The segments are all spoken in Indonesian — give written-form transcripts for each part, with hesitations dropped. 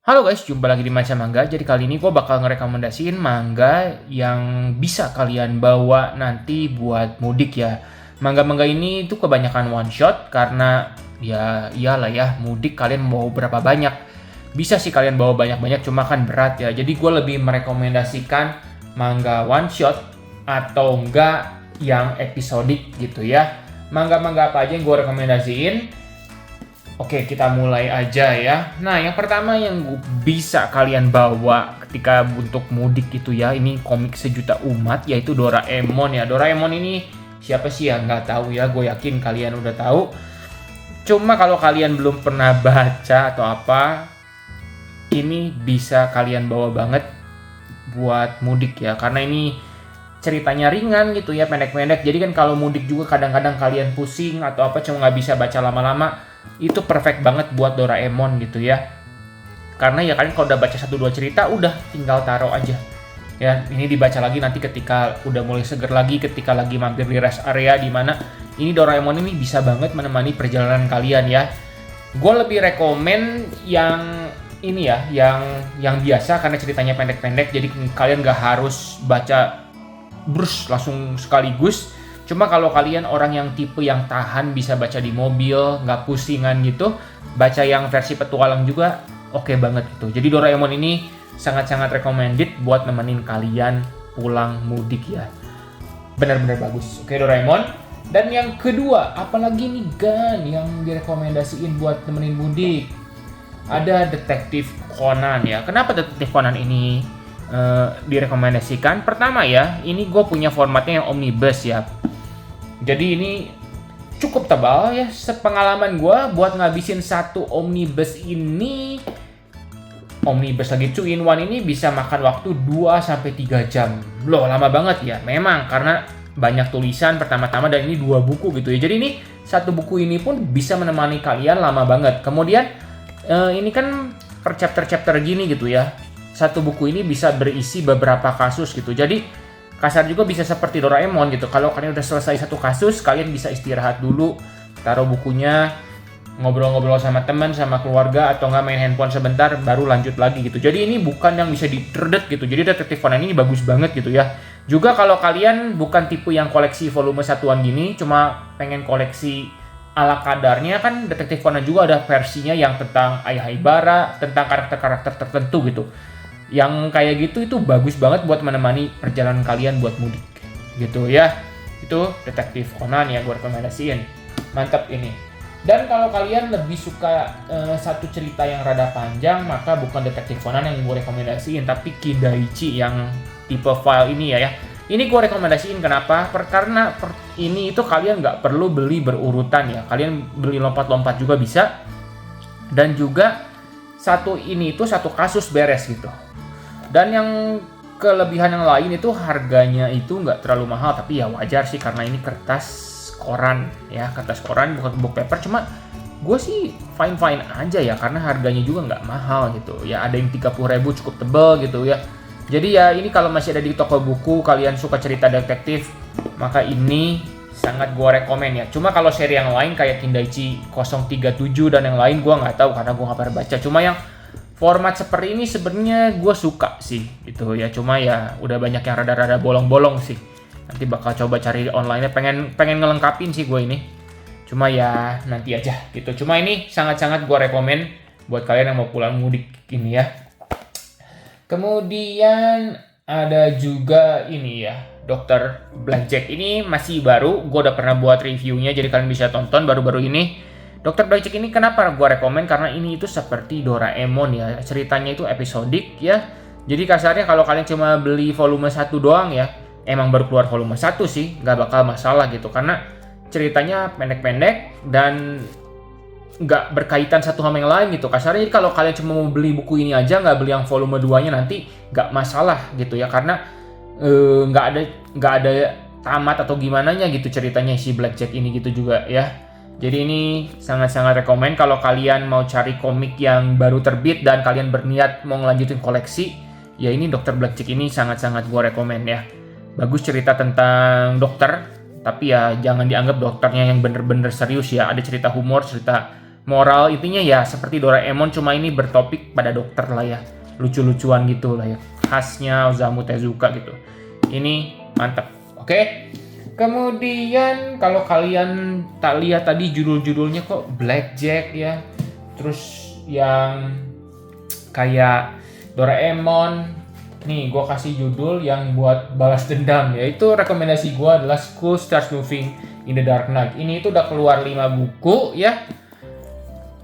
Halo guys, jumpa lagi di Maca Mangga. Jadi kali ini gue bakal ngerekomendasiin manga yang bisa kalian bawa nanti buat mudik ya. Manga-manga ini tuh kebanyakan one shot karena ya iyalah ya, mudik kalian mau berapa banyak. Bisa sih kalian bawa banyak-banyak, cuma kan berat ya. Jadi gue lebih merekomendasikan manga one shot atau enggak yang episodik gitu ya. Manga-manga apa aja yang gue rekomendasiin? Oke, kita mulai aja ya. Nah, yang pertama yang bisa kalian bawa ketika untuk mudik itu ya, ini komik sejuta umat, yaitu Doraemon ya. Doraemon ini siapa sih yang nggak tahu ya? Gue yakin kalian udah tahu. Cuma kalau kalian belum pernah baca atau apa, ini bisa kalian bawa banget buat mudik ya. Karena ini ceritanya ringan gitu ya, pendek-pendek. Jadi kan kalau mudik juga kadang-kadang kalian pusing atau apa, cuma nggak bisa baca lama-lama. Itu perfect banget buat Doraemon gitu ya. Karena ya kalian kalau udah baca 1-2 cerita udah tinggal taruh aja. Ya, ini dibaca lagi nanti ketika udah mulai seger lagi, ketika lagi mampir di rest area di mana ini Doraemon ini bisa banget menemani perjalanan kalian ya. Gue lebih rekomen yang ini ya, yang biasa karena ceritanya pendek-pendek, jadi kalian gak harus baca brus langsung sekaligus. Cuma kalau kalian orang yang tipe yang tahan bisa baca di mobil, nggak pusingan gitu, baca yang versi petualang juga oke banget gitu. Jadi Doraemon ini sangat-sangat recommended buat nemenin kalian pulang mudik ya. Benar-benar bagus. Oke Doraemon. Dan yang kedua, apalagi nih Gan yang direkomendasiin buat nemenin mudik? Ada Detektif Conan ya. Kenapa Detektif Conan ini direkomendasikan? Pertama ya, ini gue punya formatnya yang omnibus ya. Jadi ini cukup tebal ya, sepengalaman gue buat ngabisin satu omnibus ini, omnibus lagi 2-in-1 ini bisa makan waktu 2-3 jam. Loh lama banget ya, memang karena banyak tulisan pertama-tama dan ini 2 buku gitu ya. Jadi ini satu buku ini pun bisa menemani kalian lama banget. Kemudian ini kan per chapter-chapter gini gitu ya. Satu buku ini bisa berisi beberapa kasus gitu. Jadi kasar juga bisa seperti Doraemon gitu. Kalau kalian udah selesai satu kasus, kalian bisa istirahat dulu, taruh bukunya, ngobrol-ngobrol sama teman, sama keluarga, atau nggak main handphone sebentar, baru lanjut lagi gitu. Jadi ini bukan yang bisa diterdet gitu. Jadi Detektif Conan ini bagus banget gitu ya. Juga kalau kalian bukan tipe yang koleksi volume satuan gini, cuma pengen koleksi ala kadarnya, kan Detektif Conan juga ada versinya yang tentang Ayah Haibara, tentang karakter-karakter tertentu gitu. Yang kayak gitu itu bagus banget buat menemani perjalanan kalian buat mudik gitu ya. Itu Detektif Conan ya gue rekomendasiin, mantap ini. Dan kalau kalian lebih suka satu cerita yang rada panjang, maka bukan Detektif Conan yang gue rekomendasiin, tapi Kindaichi yang tipe file ini ya. Ini gue rekomendasiin kenapa? Karena ini itu kalian nggak perlu beli berurutan ya, kalian beli lompat-lompat juga bisa. Dan juga satu ini itu satu kasus beres gitu. Dan yang kelebihan yang lain itu harganya itu nggak terlalu mahal, tapi ya wajar sih karena ini kertas koran ya, kertas koran bukan book paper. Cuma gue sih fine aja ya karena harganya juga nggak mahal gitu ya, ada yang 30.000 cukup tebel gitu ya. Jadi ya ini kalau masih ada di toko buku, kalian suka cerita detektif, maka ini sangat gue rekomen ya. Cuma kalau seri yang lain kayak Kindaichi 037 dan yang lain gue nggak tahu karena gue nggak pernah baca. Cuma yang format seperti ini sebenarnya gue suka sih gitu ya. Cuma ya udah banyak yang rada-rada bolong-bolong sih. Nanti bakal coba cari online-nya, pengen ngelengkapin sih gue ini. Cuma ya nanti aja gitu. Cuma ini sangat-sangat gue rekomen buat kalian yang mau pulang mudik ini ya. Kemudian ada juga ini ya, Dr. Blackjack. Ini masih baru, gue udah pernah buat reviewnya, jadi kalian bisa tonton baru-baru ini. Dr. Blackjack ini kenapa gue rekomen? Karena ini itu seperti Doraemon ya, ceritanya itu episodik ya. Jadi kasarnya kalau kalian cuma beli volume 1 doang ya, emang baru keluar volume 1 sih, nggak bakal masalah gitu. Karena ceritanya pendek-pendek dan nggak berkaitan satu sama yang lain gitu. Kasarnya jadi kalau kalian cuma mau beli buku ini aja, nggak beli yang volume 2-nya nanti nggak masalah gitu ya. Karena nggak ada tamat atau gimana nya gitu ceritanya si Blackjack ini gitu juga ya. Jadi ini sangat-sangat rekomen kalau kalian mau cari komik yang baru terbit dan kalian berniat mau ngelanjutin koleksi, ya ini Dr. Blackjack ini sangat-sangat gue rekomen ya. Bagus cerita tentang dokter, tapi ya jangan dianggap dokternya yang bener-bener serius ya. Ada cerita humor, cerita moral, intinya ya seperti Doraemon, cuma ini bertopik pada dokter lah ya, lucu-lucuan gitu lah ya, khasnya Osamu Tezuka gitu. Ini mantap. Oke. Kemudian kalau kalian tak lihat tadi judul-judulnya kok Blackjack ya, terus yang kayak Doraemon. Nih gue kasih judul yang buat balas dendam, yaitu rekomendasi gue adalah School Starts Moving in the Dark Night. Ini itu udah keluar 5 buku ya.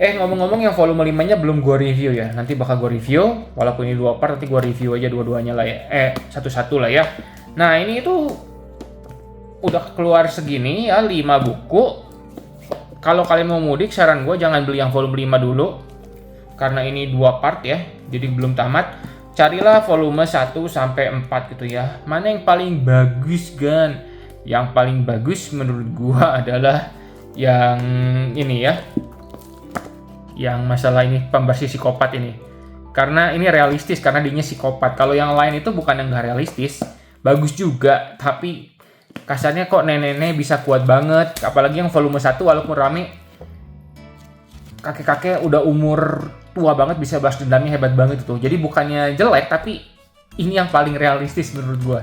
Ngomong-ngomong yang volume 5-nya belum gue review ya. Nanti bakal gue review, walaupun ini 2 part, nanti gue review aja dua-duanya lah ya. Satu-satu lah ya. Nah ini itu udah keluar segini ya, 5 buku. Kalau kalian mau mudik, saran gue jangan beli yang volume 5 dulu, karena ini 2 part ya, jadi belum tamat. Carilah volume 1 sampai 4 gitu ya. Mana yang paling bagus kan? Yang paling bagus menurut gue adalah yang ini ya, yang masalah ini pembersih psikopat ini. Karena ini realistis, karena dia psikopat. Kalau yang lain itu bukan yang gak realistis, bagus juga, tapi kasarnya kok nenek-nenek bisa kuat banget. Apalagi yang volume 1 walaupun rame, kakek-kakek udah umur tua banget bisa balas dendamnya hebat banget itu. Jadi bukannya jelek, tapi ini yang paling realistis menurut gua.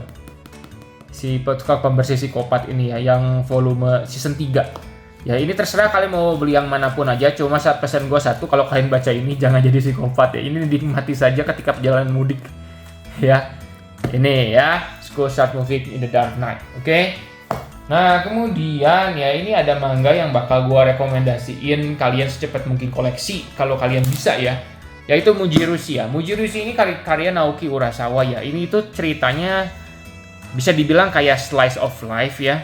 Si pembersih psikopat ini ya, yang volume season 3. Ya ini terserah kalian mau beli yang manapun aja, cuma saat pesan gua satu, kalau kalian baca ini jangan jadi psikopat ya. Ini dinikmati saja ketika perjalanan mudik. Ya. Ini ya, School Starts Moving in the Dark Night. Oke. Nah, kemudian ya ini ada manga yang bakal gua rekomendasiin kalian secepat mungkin koleksi kalau kalian bisa ya. Yaitu Mujirushi ya. Mujirushi ini karya Naoki Urasawa ya. Ini itu ceritanya bisa dibilang kayak slice of life ya.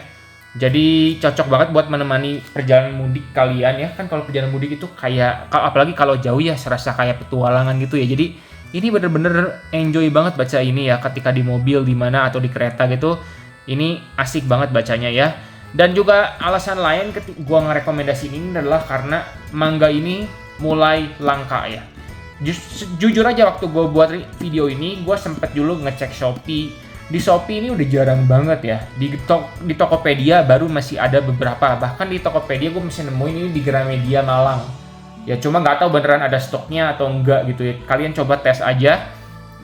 Jadi cocok banget buat menemani perjalanan mudik kalian ya. Kan kalau perjalanan mudik itu kayak, apalagi kalau jauh ya, serasa kayak petualangan gitu ya. Jadi ini bener-bener enjoy banget baca ini ya, ketika di mobil, di mana atau di kereta gitu. Ini asik banget bacanya ya. Dan juga alasan lain gua ngerekomendasiin ini adalah karena manga ini mulai langka ya. Jujur aja waktu gua buat video ini, gua sempet dulu ngecek Shopee. Di Shopee ini udah jarang banget ya. Di Tokopedia baru masih ada beberapa. Bahkan di Tokopedia gua masih nemuin ini di Gramedia Malang. Ya cuma nggak tahu beneran ada stoknya atau enggak gitu ya. Kalian coba tes aja,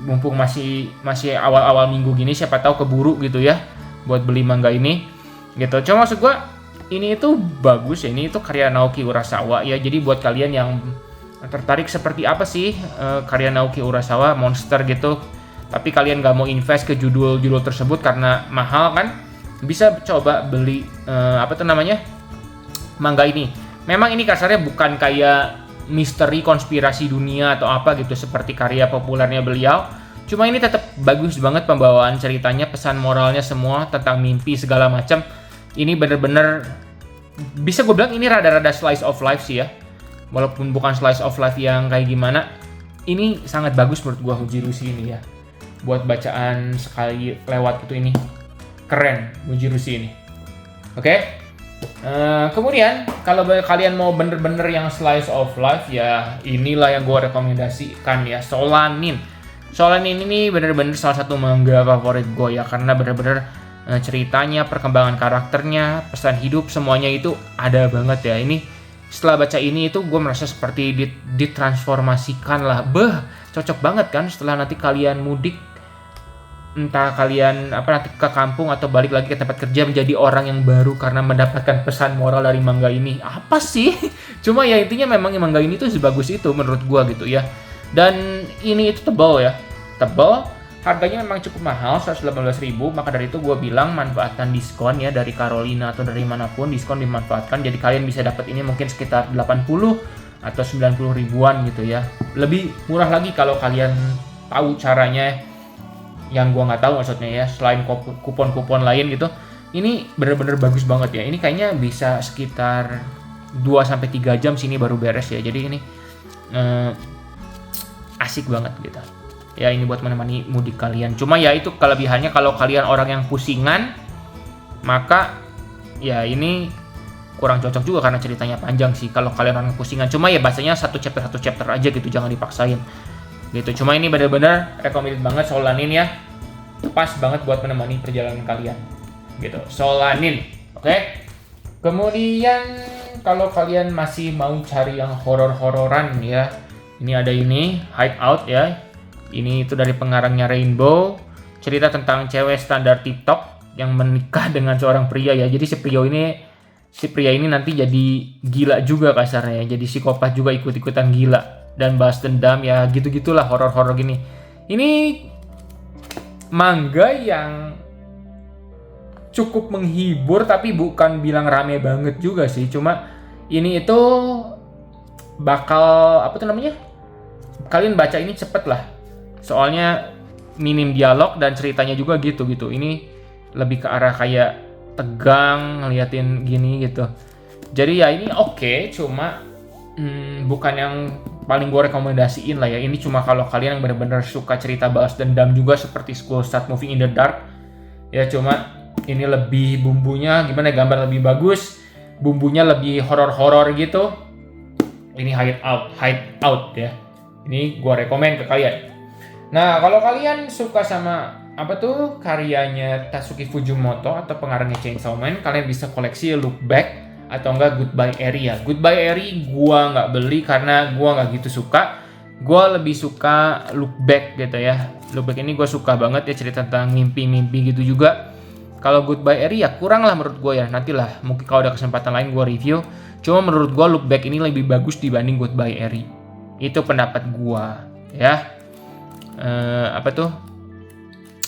mumpung masih awal-awal minggu gini, siapa tahu keburu gitu ya buat beli manga ini gitu. Cuma maksud gua ini itu bagus ya, ini itu karya Naoki Urasawa ya. Jadi buat kalian yang tertarik seperti apa sih karya Naoki Urasawa, monster gitu, tapi kalian nggak mau invest ke judul-judul tersebut karena mahal kan, bisa coba beli manga ini. Memang ini kasarnya bukan kayak misteri konspirasi dunia atau apa gitu seperti karya populernya beliau. Cuma ini tetap bagus banget pembawaan ceritanya, pesan moralnya semua tentang mimpi segala macam. Ini bener-bener bisa gue bilang ini rada-rada slice of life sih ya. Walaupun bukan slice of life yang kayak gimana, ini sangat bagus menurut gue Mujirushi ini ya. Buat bacaan sekali lewat itu ini keren Mujirushi ini. Oke. Kemudian kalau kalian mau bener-bener yang slice of life ya, inilah yang gue rekomendasikan ya, Solanin. Solanin ini bener-bener salah satu manga favorit gue ya, karena bener-bener ceritanya, perkembangan karakternya, pesan hidup, semuanya itu ada banget ya. Ini setelah baca ini itu gue merasa seperti ditransformasikan lah. Cocok banget kan setelah nanti kalian mudik, entah kalian nanti ke kampung atau balik lagi ke tempat kerja, menjadi orang yang baru karena mendapatkan pesan moral dari manga ini. Apa sih? Cuma ya intinya memang manga ini tuh sebagus itu menurut gua gitu ya. Dan ini itu tebal ya. Tebal, harganya memang cukup mahal, 118.000. Maka dari itu gua bilang manfaatkan diskon ya dari Carolina atau dari manapun, diskon dimanfaatkan. Jadi kalian bisa dapat ini mungkin sekitar 80 atau 90 ribuan gitu ya. Lebih murah lagi kalau kalian tahu caranya, yang gua nggak tahu maksudnya ya, selain kupon-kupon lain gitu. Ini bener-bener bagus banget ya. Ini kayaknya bisa sekitar 2-3 jam sini baru beres ya. Jadi ini asik banget gitu ya, ini buat menemani mudik kalian. Cuma ya itu kelebihannya, kalau kalian orang yang pusingan, maka ya ini kurang cocok juga karena ceritanya panjang sih kalau kalian orang yang pusingan. Cuma ya bacanya satu chapter aja gitu, jangan dipaksain gitu. Cuma ini benar-benar recommended banget Solanin ya, pas banget buat menemani perjalanan kalian gitu, Solanin. Oke. Kemudian kalau kalian masih mau cari yang horor-hororan ya, ini ada ini Hideout ya. Ini itu dari pengarangnya Rainbow, cerita tentang cewek standar TikTok yang menikah dengan seorang pria ya. Jadi si pria ini nanti jadi gila juga kasarnya ya. Jadi psikopat juga, ikut-ikutan gila dan balas dendam ya, gitu-gitulah horor-horor gini. Ini manga yang cukup menghibur tapi bukan bilang rame banget juga sih. Cuma ini itu bakal apa tuh namanya? Kalian baca ini cepet lah. Soalnya minim dialog dan ceritanya juga gitu. Ini lebih ke arah kayak tegang ngeliatin gini gitu. Jadi ya ini oke, cuma bukan yang paling gue rekomendasiin lah ya. Ini cuma kalau kalian yang benar-benar suka cerita balas dendam juga seperti School Start Moving in the Dark. Ya cuma ini lebih bumbunya gimana, gambar lebih bagus, bumbunya lebih horor-horor gitu. Ini Hideout ya. Ini gue rekomen ke kalian. Nah, kalau kalian suka sama apa tuh karyanya Tatsuki Fujimoto atau pengarangnya Chainsaw Man, kalian bisa koleksi Look Back atau enggak Goodbye Eri ya. Goodbye Eri gua nggak beli karena gua nggak gitu suka. Gua lebih suka Look Back gitu ya. Look Back ini gua suka banget ya, cerita tentang mimpi-mimpi gitu juga. Kalau Goodbye Eri ya kurang lah menurut gua ya. Nantilah mungkin kalau ada kesempatan lain gua review. Cuma menurut gua Look Back ini lebih bagus dibanding Goodbye Eri. Itu pendapat gua ya. Apa tuh?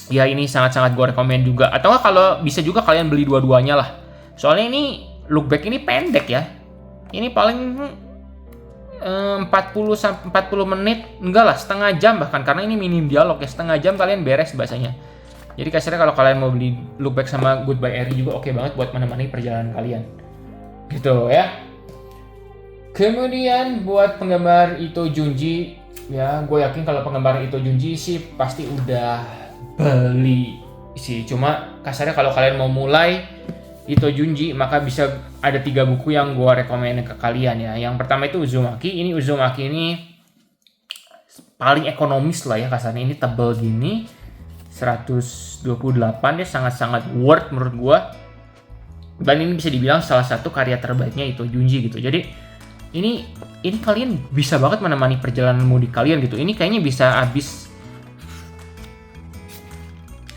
Ya ini sangat-sangat gue rekomen juga. Atau kalau bisa juga kalian beli dua-duanya lah. Soalnya ini Look Back ini pendek ya. Ini paling 40 menit, enggak lah, setengah jam bahkan, karena ini minim dialog ya. Setengah jam kalian beres bahasanya. Jadi kasarnya kalau kalian mau beli Look Back sama Goodbye Eri juga oke banget buat menemani perjalanan kalian. Gitu ya. Kemudian buat penggemar Ito Junji, ya gue yakin kalau penggemar Ito Junji sih pasti udah beli sih. Cuma kasarnya kalau kalian mau mulai Ito Junji, maka bisa ada 3 buku yang gue rekomen ke kalian ya. Yang pertama itu Uzumaki. Ini Uzumaki ini paling ekonomis lah ya kasarnya. Ini tebel gini, 128 ya, sangat-sangat worth menurut gue. Dan ini bisa dibilang salah satu karya terbaiknya Ito Junji gitu. Jadi ini kalian bisa banget menemani perjalanan mudik kalian gitu. Ini kayaknya bisa habis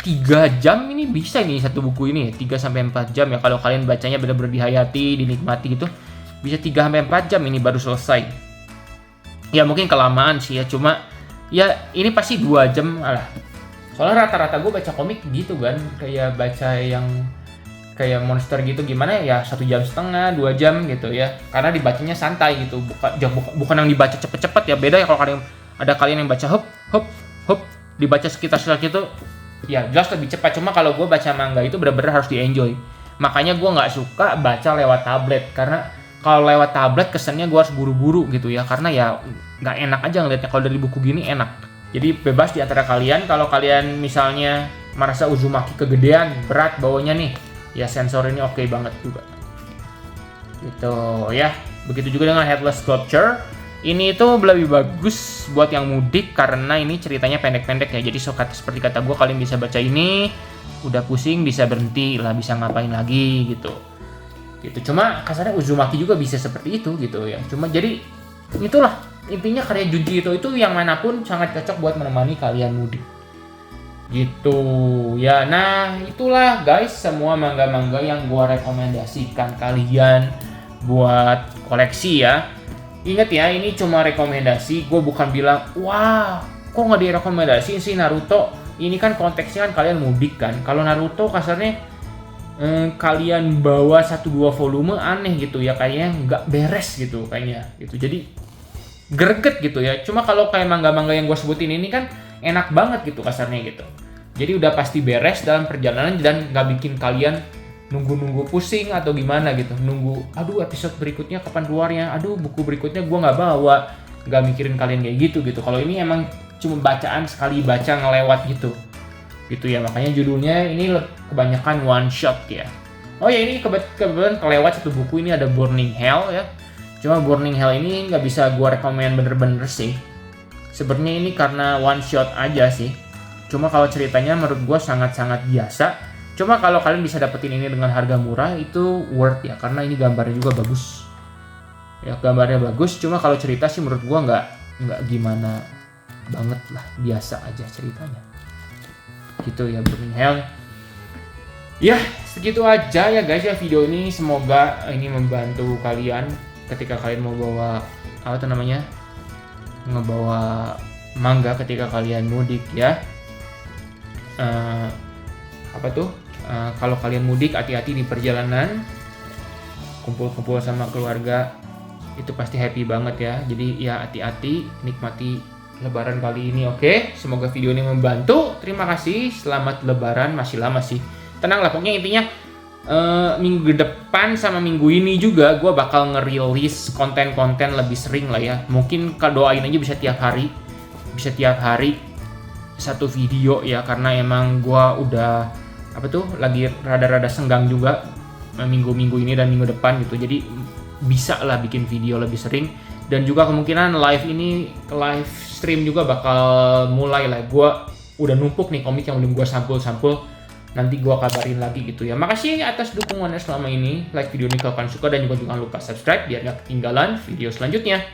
3 jam, ini bisa nih satu buku ini ya, 3-4 jam ya kalau kalian bacanya benar-benar dihayati, dinikmati gitu. Bisa 3-4 jam ini baru selesai. Ya mungkin kelamaan sih ya, cuma ya ini pasti 2 jam lah. Soalnya rata-rata gue baca komik gitu kan, kayak baca yang kayak monster gitu gimana ya, 1,5 jam, 2 jam gitu ya. Karena dibacanya santai gitu, bukan yang dibaca cepet-cepet ya. Beda ya kalau kalian yang baca hop dibaca sekitar gitu. Ya jelas lebih cepat, cuma kalau gue baca manga itu benar-benar harus di-enjoy. Makanya gue nggak suka baca lewat tablet, karena kalau lewat tablet kesannya gue harus buru-buru gitu ya, karena ya nggak enak aja ngeliatnya. Kalau dari buku gini enak. Jadi bebas di antara kalian, kalau kalian misalnya merasa Uzumaki kegedean, berat bawanya nih, ya sensor ini oke banget juga. Gitu ya. Begitu juga dengan Headless Sculpture. Ini tuh lebih bagus buat yang mudik karena ini ceritanya pendek-pendek ya. Jadi seperti kata gue, kalian bisa baca ini, udah pusing bisa berhenti lah, bisa ngapain lagi gitu. Cuma kasarnya Uzumaki juga bisa seperti itu gitu ya. Cuma jadi itulah intinya, karya Junji itu yang manapun sangat cocok buat menemani kalian mudik. Gitu ya. Nah itulah guys semua manga-manga yang gue rekomendasikan kalian buat koleksi ya. Ingat ya, ini cuma rekomendasi, gue bukan bilang, wah, kok nggak direkomendasiin sih Naruto? Ini kan konteksnya kan kalian mudik kan. Kalau Naruto kasarnya kalian bawa 1-2 volume aneh gitu ya, kayaknya nggak beres gitu kayaknya gitu. Jadi greget gitu ya. Cuma kalau kayak manga-manga yang gue sebutin ini kan enak banget gitu kasarnya gitu. Jadi udah pasti beres dalam perjalanan dan nggak bikin kalian nunggu pusing atau gimana gitu, nunggu aduh episode berikutnya kapan keluarnya, aduh buku berikutnya gue nggak bawa, nggak mikirin kalian kayak gitu. Kalau ini emang cuma bacaan sekali baca ngelewat gitu ya, makanya judulnya ini kebanyakan one shot ya. Oh ya, ini kebetulan kelewat satu buku, ini ada Burning Hell ya. Cuma Burning Hell ini nggak bisa gue rekomen bener-bener sih. Sebenarnya ini karena one shot aja sih. Cuma kalau ceritanya menurut gue sangat-sangat biasa. Cuma kalau kalian bisa dapetin ini dengan harga murah itu worth ya, karena ini gambarnya juga bagus. ya gambarnya bagus, cuma kalau cerita sih menurut gua nggak gimana banget lah, biasa aja ceritanya gitu ya Burning Hell. Ya segitu aja ya guys ya video ini, semoga ini membantu kalian ketika kalian mau bawa apa tuh namanya, ngebawa manga ketika kalian mudik ya. Kalau kalian mudik hati-hati di perjalanan, kumpul-kumpul sama keluarga itu pasti happy banget ya. Jadi ya hati-hati, nikmati lebaran kali ini. Oke, semoga video ini membantu. Terima kasih, selamat lebaran, masih lama sih. Tenang lah, pokoknya intinya minggu depan sama minggu ini juga gue bakal ngerilis konten-konten lebih sering lah ya. Mungkin doain aja bisa tiap hari satu video ya, karena emang gue udah lagi rada-rada senggang juga minggu-minggu ini dan minggu depan gitu. Jadi bisa lah bikin video lebih sering, dan juga kemungkinan live stream juga bakal mulai lah. Gue udah numpuk nih komik yang belum gue sampul, nanti gue kabarin lagi gitu ya. Makasih atas dukungannya selama ini. Like video ini kalau kalian suka, dan juga jangan lupa subscribe biar gak ketinggalan video selanjutnya.